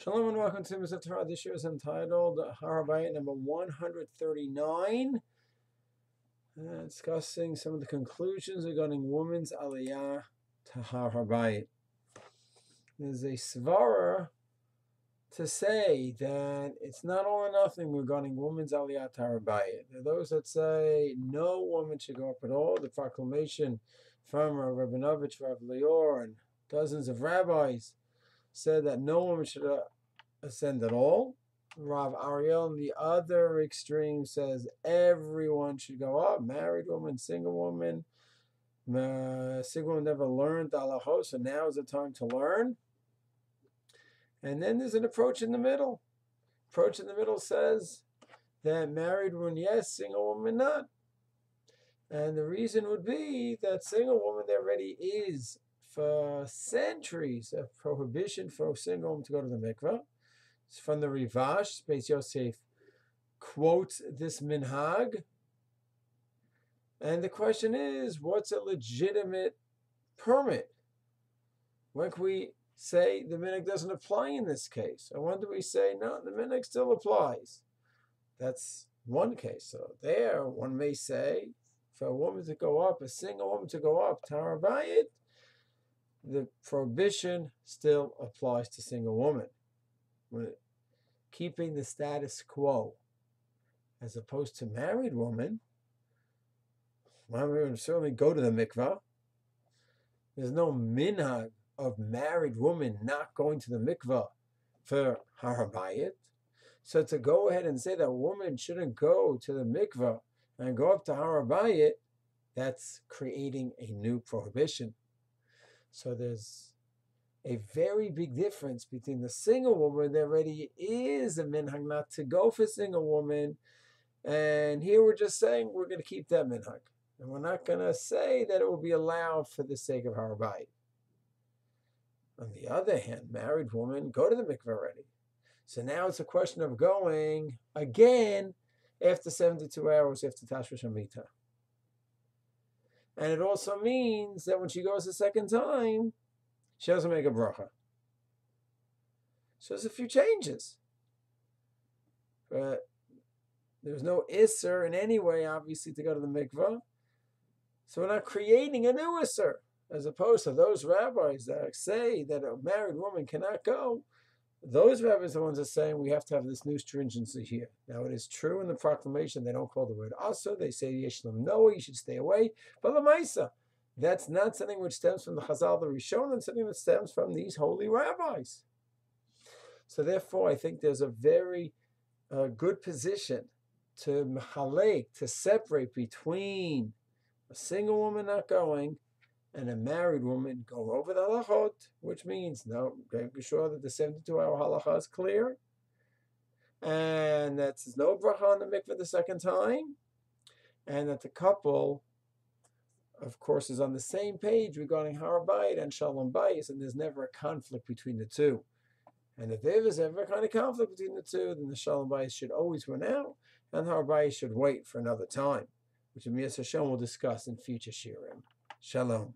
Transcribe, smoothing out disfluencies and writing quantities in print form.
Shalom and welcome to Mr. Torah. This year is entitled Har Har Habayit number 139, discussing some of the conclusions regarding women's aliyah to Har Har Habayit. There's a svara to say that it's not all or nothing regarding women's aliyah to Har Har Habayit. There are those that say no woman should go up at all. The proclamation from Rav Rabinovich, Rav Lior, and dozens of rabbis said that no woman should ascend at all. Rav Ariel on the other extreme says everyone should go up, married woman, single woman. Single woman never learned halachos, so now is the time to learn. And then there's an approach in the middle. Approach in the middle says that married woman yes, single woman not. And the reason would be that single woman there already is for centuries a prohibition for a single woman to go to the mikveh. It's from the Rivash. Beis Yosef quotes this minhag. And the question is, what's a legitimate permit? When can we say the minhag doesn't apply in this case? Or when do we say, no, the minhag still applies? That's one case. So there, one may say, for a woman to go up, a single woman to go up, Har Har Habayit, the prohibition still applies to single woman. Keeping the status quo, as opposed to married woman. Married women certainly go to the mikvah. There's no minhag of married woman not going to the mikvah for Har Har Habayit. So to go ahead and say that a woman shouldn't go to the mikvah and go up to Har Har Habayit, that's creating a new prohibition. So there's a very big difference between the single woman that already is a minhag not to go for single woman, and here we're just saying we're going to keep that minhag, and we're not going to say that it will be allowed for the sake of Har Har Habayit. On the other hand, married women go to the mikveh already, so now it's a question of going again after 72 hours after Tashmish Hamita. And it also means that when she goes the second time, she doesn't make a bracha. So there's a few changes. But there's no isser in any way, obviously, to go to the mikvah. So we're not creating a new isser, as opposed to those rabbis that say that a married woman cannot go. Those rabbis are the ones that are saying we have to have this new stringency here. Now, it is true in the proclamation, they don't call the word asa. They say yeshlam noah, you should stay away. But lamaisa, that's not something which stems from the Chazal, the Rishon, and something that stems from these holy rabbis. So therefore, I think there's a very good position to mechalek, to separate between a single woman not going and a married woman go over the halachot, which means, no, make sure that the 72-hour halacha is clear, and that there's no bracha on the mikveh the second time, and that the couple, of course, is on the same page regarding Har Har Habayit and Shalom Bayis, and there's never a conflict between the two. And if there is ever a kind of conflict between the two, then the Shalom Bayis should always run out, and Har Har Habayit should wait for another time, which Amias Hashem will discuss in future shiurim. Shalom.